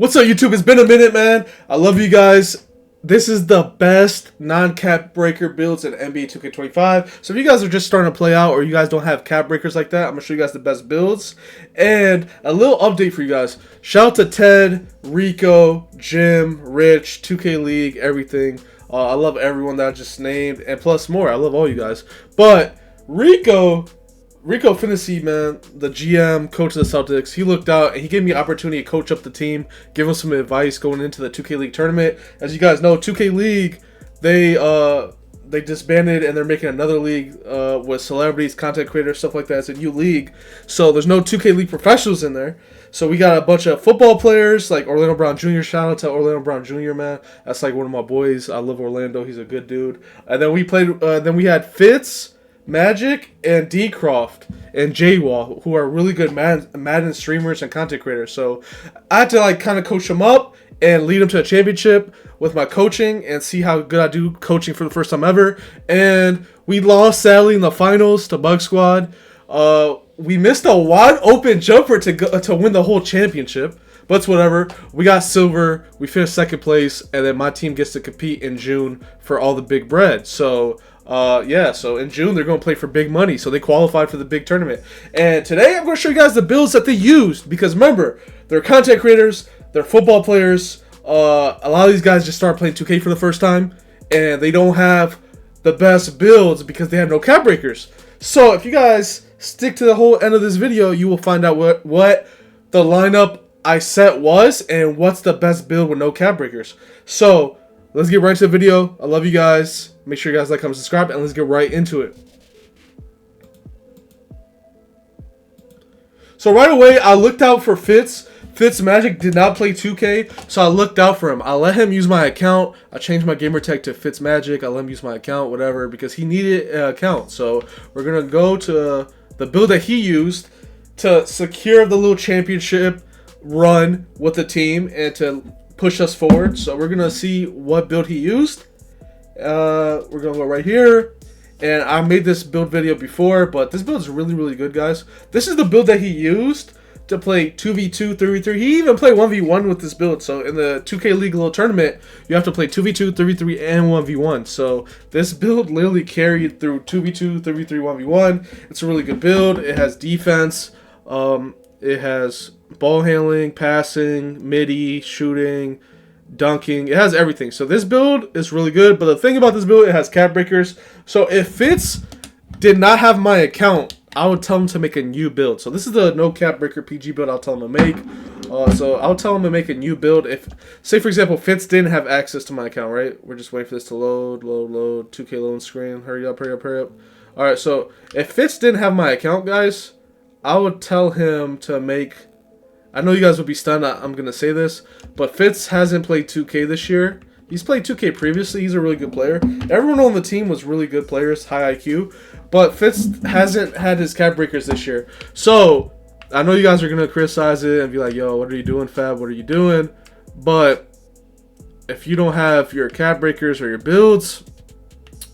What's up, YouTube? It's been a minute, man. I love you guys. This is the best non-cap breaker builds in NBA 2K25. So if you guys are just starting to play out or you guys don't have cap breakers like that, I'm going to show you guys the best builds. And a little update for you guys. Shout out to Ted, Rico, Jim, Rich, 2K League, everything. I love everyone that I just named, and plus more. I love all you guys. But Rico Finney, man, the GM, coach of the Celtics, he looked out and he gave me an opportunity to coach up the team, give him some advice going into the 2K League tournament. As you guys know, 2K League, they disbanded and they're making another league with celebrities, content creators, stuff like that. It's a new league. So there's no 2K League professionals in there. So we got a bunch of football players like Orlando Brown Jr. Shout out to Orlando Brown Jr., man. That's like one of my boys. I love Orlando. He's a good dude. And then we had Fitz, Magic, and D Croft and J-Wall, who are really good Madden streamers and content creators. So I had to kind of coach them up and lead them to a championship with my coaching and see how good I do coaching for the first time ever. And we lost sadly in the finals to Bug Squad. We missed a wide open jumper to win the whole championship. But it's whatever. We got silver. We finished second place, and then my team gets to compete in June for all the big bread. So so in June they're going to play for big money, so they qualified for the big tournament. And today I'm going to show you guys the builds that they used, because remember, they're content creators, they're football players. A lot of these guys just start playing 2K for the first time, and they don't have the best builds because they have no cap breakers. So if you guys stick to the whole end of this video, you will find out what the lineup I set was and what's the best build with no cap breakers. So let's get right into the video. I love you guys. Make sure you guys like, comment, subscribe, and let's get right into it. So right away, I looked out for Fitz. Magic did not play 2K, so I looked out for him. I let him use my account. I changed my gamer tag to Fitz Magic. I let him use my account, whatever, because he needed an account. So we're going to go to the build that he used to secure the little championship run with the team and to push us forward. So we're going to see what build he used. We're going to go right here. And I made this build video before, but this build is really, really good, guys. This is the build that he used to play 2v2, 3v3. He even played 1v1 with this build. So in the 2K League little tournament, you have to play 2v2, 3v3, and 1v1. So this build literally carried through 2v2, 3v3, 1v1. It's a really good build. It has defense. It has ball handling, passing, midi, shooting, dunking. It has everything. So this build is really good. But the thing about this build, it has cap breakers. So if Fitz did not have my account, I would tell him to make a new build. So this is the no cap breaker PG build I'll tell him to make. So I'll tell him to make a new build. If, say for example, Fitz didn't have access to my account, right? We're just waiting for this to load. 2K load screen. Hurry up. All right. So if Fitz didn't have my account, guys, I would tell him to make. I know you guys will be stunned. I'm gonna say this, but Fitz hasn't played 2K this year. He's played 2K previously. He's a really good player. Everyone on the team was really good players, high IQ. But Fitz hasn't had his cap breakers this year. So, I know you guys are going to criticize it and be like, yo, what are you doing, Fab? What are you doing? But if you don't have your cap breakers or your builds,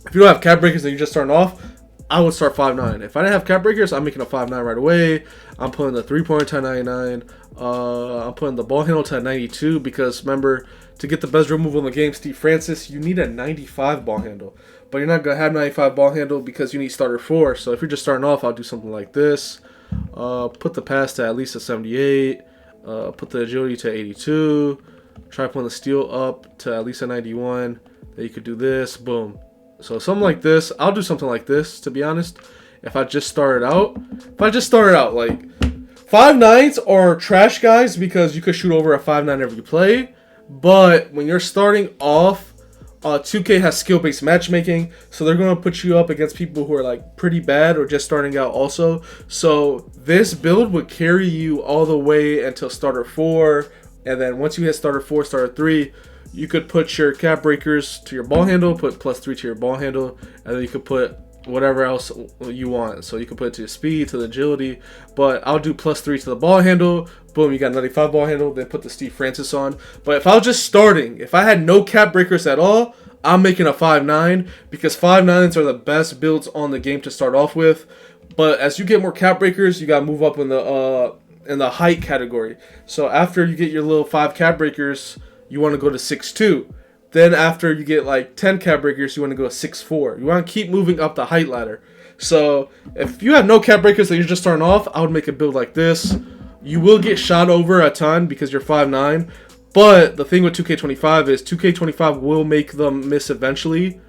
if you don't have cap breakers and you're just starting off, I would start 5'9". If I didn't have cap breakers, I'm making a 5'9" right away. I'm putting the three-pointer to 99. I'm putting the ball handle to 92 because, remember, to get the best removal in the game, Steve Francis, you need a 95 ball handle. But you're not going to have 95 ball handle because you need starter 4. So if you're just starting off, I'll do something like this. Put the pass to at least a 78. Put the agility to 82. Try putting the steal up to at least a 91. Then you could do this. Boom. So something like this. I'll do something like this, to be honest. If I just started out. Like 5'9s are trash, guys, because you could shoot over a 5'9 every play. But when you're starting off, 2K has skill-based matchmaking, so they're going to put you up against people who are like pretty bad or just starting out also. So this build would carry you all the way until starter 4, and then once you hit starter 4, starter 3, you could put your cap breakers to your ball handle, put +3 to your ball handle, and then you could put whatever else you want. So you can put it to your speed, to the agility, but I'll do +3 to the ball handle. Boom, you got 95 ball handle, then put the Steve Francis on. But if I was just starting, if I had no cap breakers at all, I'm making a 5'9", because 5'9s are the best builds on the game to start off with. But as you get more cap breakers, you got to move up in the in the height category. So after you get your little 5 cap breakers, you want to go to 6'2". Then after you get like 10 cap breakers, you want to go to 6'4". You want to keep moving up the height ladder. So if you have no cap breakers that you're just starting off, I would make a build like this. You will get shot over a ton because you're 5'9". But the thing with 2K25 is 2K25 will make them miss eventually.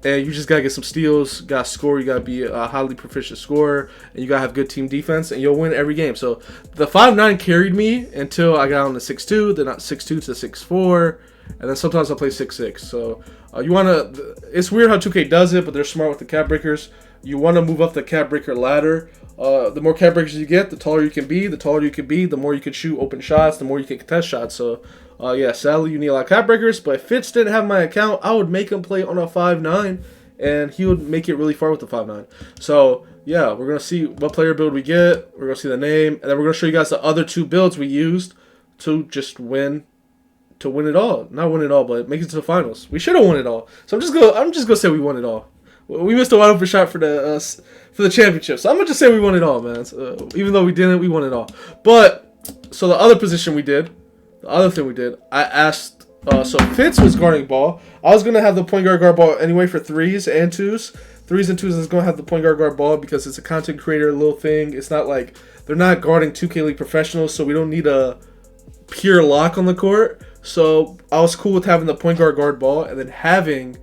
And you just got to get some steals, got to score, you got to be a highly proficient scorer, and you got to have good team defense, and you'll win every game. So the 5'9" carried me until I got on the 6'2", then 6'2 to 6'4", and then sometimes I'll play 6'6". So you want to, it's weird how 2K does it, but they're smart with the cap breakers. You want to move up the cap breaker ladder. The more cap breakers you get, the taller you can be. The taller you can be, the more you can shoot open shots, the more you can contest shots. So yeah, sadly you need a lot of cap breakers, but if Fitz didn't have my account, I would make him play on a 5'9", and he would make it really far with the 5'9". So yeah, we're going to see what player build we get. We're going to see the name, and then we're going to show you guys the other 2 builds we used to just win. To win it all. Not win it all, but make it to the finals. We should have won it all. So I'm just gonna say we won it all. We missed a wide open shot for the championship. So I'm going to just say we won it all, man. So, even though we didn't, we won it all. But, so the other position we did, the other thing we did, I asked, so Fitz was guarding ball. I was going to have the point guard ball anyway for 3s and 2s. 3s and 2s is going to have the point guard ball because it's a content creator little thing. It's not like, they're not guarding 2K League professionals, so we don't need a pure lock on the court. So I was cool with having the point guard ball and then having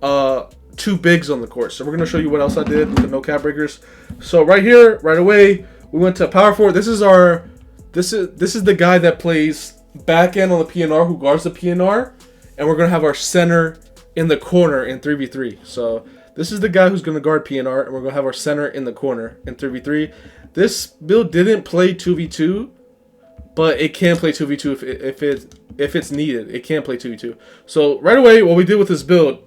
2 bigs on the court. So we're going to show you what else I did with the no cap breakers. So right here, right away, we went to power forward. This is the guy that plays back end on the PNR, who guards the PNR, and we're going to have our center in the corner in 3v3. So this is the guy who's going to guard PNR, and we're going to have our center in the corner in 3v3. This build didn't play 2v2, but it can play 2v2 if it's needed. It can play 2v2. So right away, what we did with this build,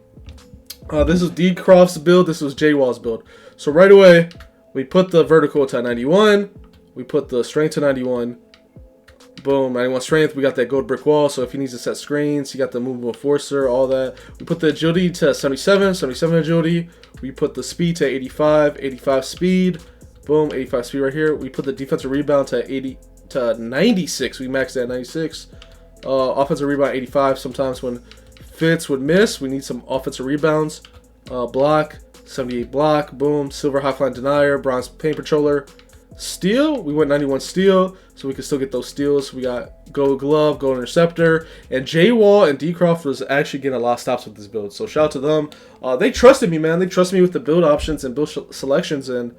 this is D. Croft's build. This was J. Wall's build. So right away, we put the vertical to 91. We put the strength to 91. Boom, 91 strength. We got that gold brick wall. So if he needs to set screens, you got the movable forcer, all that. We put the agility to 77, 77 agility. We put the speed to 85, 85 speed. Boom, 85 speed right here. We put the defensive rebound to 96. We maxed that at 96. Offensive rebound 85. Sometimes when Fitz would miss, we need some offensive rebounds. Block 78 block. Boom, silver high flying denier, bronze paint patroller. Steal, we went 91 steal, so we can still get those steals. We got gold glove, gold interceptor, and J Wall and D Croft was actually getting a lot of stops with this build. So shout out to them. They trusted me, man. They trusted me with the build options and build selections, and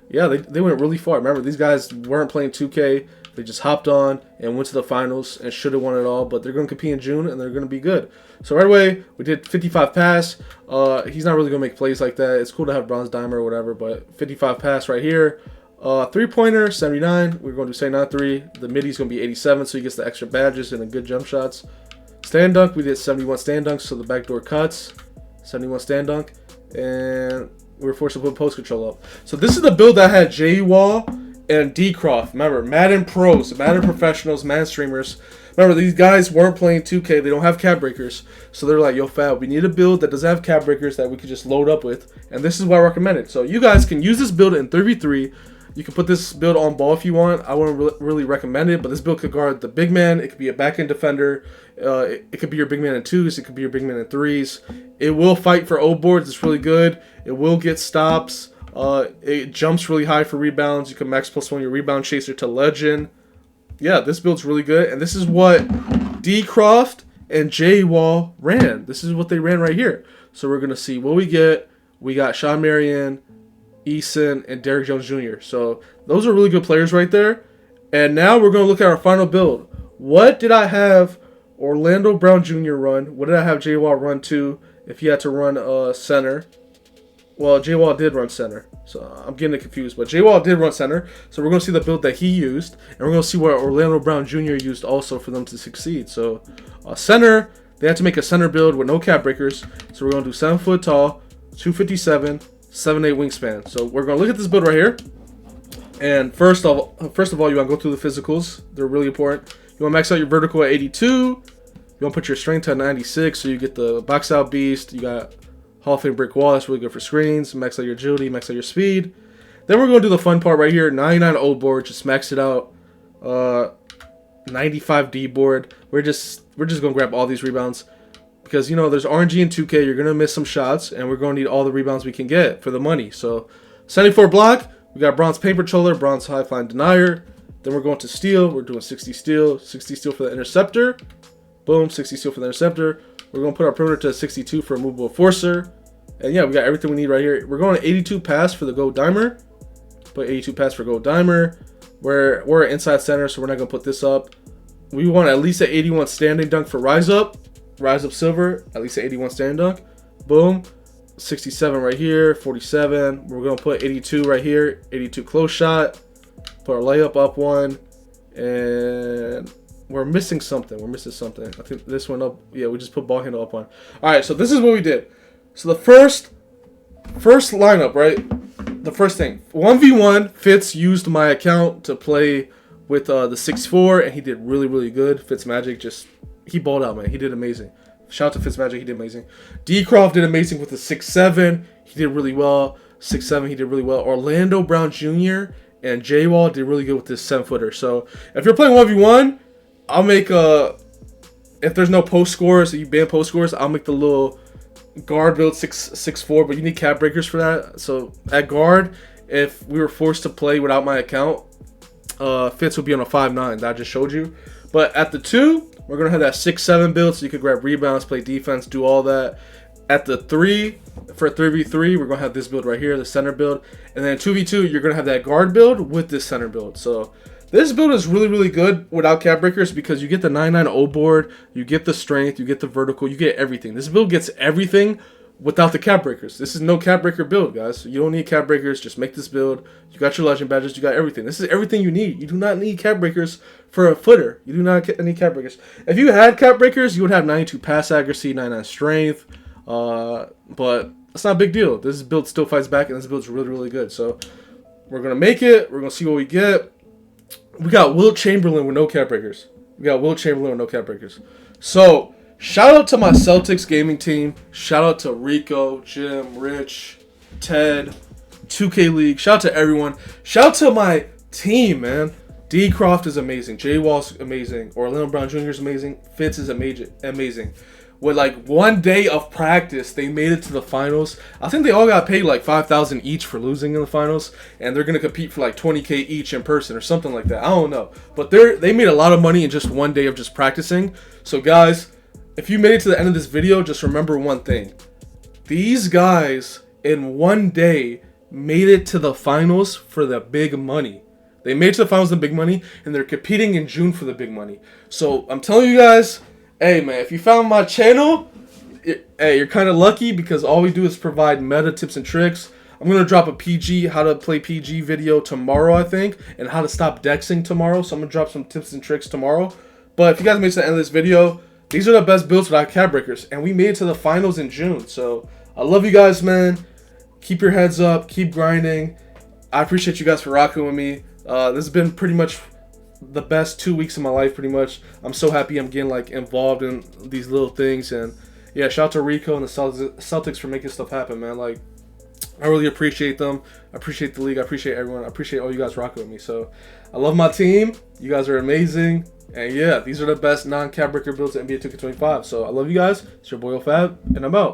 yeah, they went really far. Remember, these guys weren't playing 2K. They just hopped on and went to the finals and should have won it all. But they're going to compete in June, and they're going to be good. So right away, we did 55 pass. He's not really going to make plays like that. It's cool to have bronze dimer or whatever, but 55 pass right here. Three-pointer, 79. We're going to do 79 3. The midi's going to be 87, so he gets the extra badges and the good jump shots. Stand dunk, we did 71 stand dunks, so the backdoor cuts. 71 stand dunk. And we were forced to put post control up. So this is the build that had J Wall and D Croft. Remember, Madden pros, Madden professionals, Madden streamers. Remember, these guys weren't playing 2K. They don't have cap breakers. So they're like, yo, Fab, we need a build that doesn't have cap breakers that we could just load up with. And this is what I recommended. So you guys can use this build in 3v3. You can put this build on ball if you want. I wouldn't really recommend it, but this build could guard the big man. It could be a back-end defender. It could be your big man in 2s. It could be your big man in 3s. It will fight for O boards. It's really good. It will get stops. It jumps really high for rebounds. You can max +1 your rebound chaser to legend. Yeah, this build's really good. And this is what D Croft and J Wall ran. This is what they ran right here. So we're going to see what we get. We got Sean Marion, Eason, and Derrick Jones Jr. So those are really good players right there. And now we're going to look at our final build. What did I have Orlando Brown Jr. run? What did I have J Wall run to if he had to run center? Well, J Wall did run center. So I'm getting it confused. But J Wall did run center. So we're going to see the build that he used. And we're going to see what Orlando Brown Jr. used also for them to succeed. So center, they had to make a center build with no cap breakers. So we're going to do 7 foot tall, 257, 7'8" wingspan. So we're going to look at this build right here. And first of all, you want to go through the physicals. They're really important. You want to max out your vertical at 82. You want to put your strength to 96 so you get the box out beast. You got Hall of Fame brick wall. That's really good for screens. Max out your agility, max out your speed. Then we're going to do the fun part right here. 99 O board. Just max it out. 95 D board. We're just gonna grab all these rebounds because you know there's RNG in 2K. You're gonna miss some shots, and we're gonna need all the rebounds we can get for the money. So 74 block. We got bronze paint controller, bronze high flying denier. Then we're going to steal. We're doing 60 steal for the interceptor. Boom, 60 steal for the interceptor. We're gonna put our perimeter to 62 for a movable enforcer. And yeah, we got everything we need right here. We're going to 82 pass for the gold dimer. Put 82 pass for gold dimer. We're inside center, so we're not gonna put this up. We want at least an 81 standing dunk for rise up silver. At least an 81 standing dunk. Boom. 67 right here. 47. We're gonna put 82 right here. 82 close shot. Put our layup up one, and we're missing something. I think this one up. Yeah, we just put ball handle up one. All right, so this is what we did. So the first lineup, right? The first thing, 1v1, Fitz used my account to play with the 6'4", and he did really, really good. Fitzmagic he balled out, man. He did amazing. Shout out to Fitzmagic, he did amazing. D-Croft did amazing with the 6'7". He did really well. 6'7", he did really well. Orlando Brown Jr. and J-Wall did really good with this 7-footer. So if you're playing 1v1, I'll make if there's no post scores, you ban post scores, I'll make the little guard build 6'4", but you need cap breakers for that. So at guard, if we were forced to play without my account, Fitz would be on a 5'9" that I just showed you. But at the 2, we're gonna have that 6'7" build, so you could grab rebounds, play defense, do all that. At the 3, for 3v3, we're gonna have this build right here, the center build, and then 2v2, you're gonna have that guard build with this center build. So this build is really, really good without cap breakers because you get the 9.9 board, you get the strength, you get the vertical, you get everything. This build gets everything without the cap breakers. This is no cap breaker build, guys. You don't need cap breakers. Just make this build. You got your legend badges. You got everything. This is everything you need. You do not need cap breakers for a footer. You do not need cap breakers. If you had cap breakers, you would have 92 pass accuracy, 99 strength. But it's not a big deal. This build still fights back, and this build's really, really good. So we're going to make it. We're going to see what we get. We got Wilt Chamberlain with no cap breakers. So shout out to my Celtics gaming team. Shout out to Rico, Jim, Rich, Ted, 2K League. Shout out to everyone. Shout out to my team, man. D. Croft is amazing. J. Wall's amazing. Orlando Brown Jr. is amazing. Fitz is amazing. With like 1 day of practice, they made it to the finals. I think they all got paid like $5,000 each for losing in the finals, and they're gonna compete for like $20K each in person or something like that. I don't know, but they made a lot of money in just 1 day of just practicing. So guys, if you made it to the end of this video, just remember one thing: these guys in 1 day made it to the finals for the big money. They made it to the finals for the big money, and they're competing in June for the big money. So I'm telling you guys. Hey man, if you found my channel, hey, you're kind of lucky because all we do is provide meta tips and tricks. I'm going to drop a PG, how to play PG video tomorrow, I think, and how to stop dexing tomorrow. So I'm going to drop some tips and tricks tomorrow. But if you guys made it to the end of this video, these are the best builds without cap breakers. And we made it to the finals in June. So I love you guys, man. Keep your heads up. Keep grinding. I appreciate you guys for rocking with me. This has been pretty much the best 2 weeks of my life, pretty much. I'm so happy I'm getting like involved in these little things, and yeah, shout out to Rico and the Celtics for making stuff happen, man. Like, I really appreciate them. I appreciate the league. I appreciate everyone. I appreciate all you guys rocking with me. So I love my team. You guys are amazing, and yeah, these are the best non-cap breaker builds in NBA 2K25. So I love you guys. It's your boy OFab, and I'm out.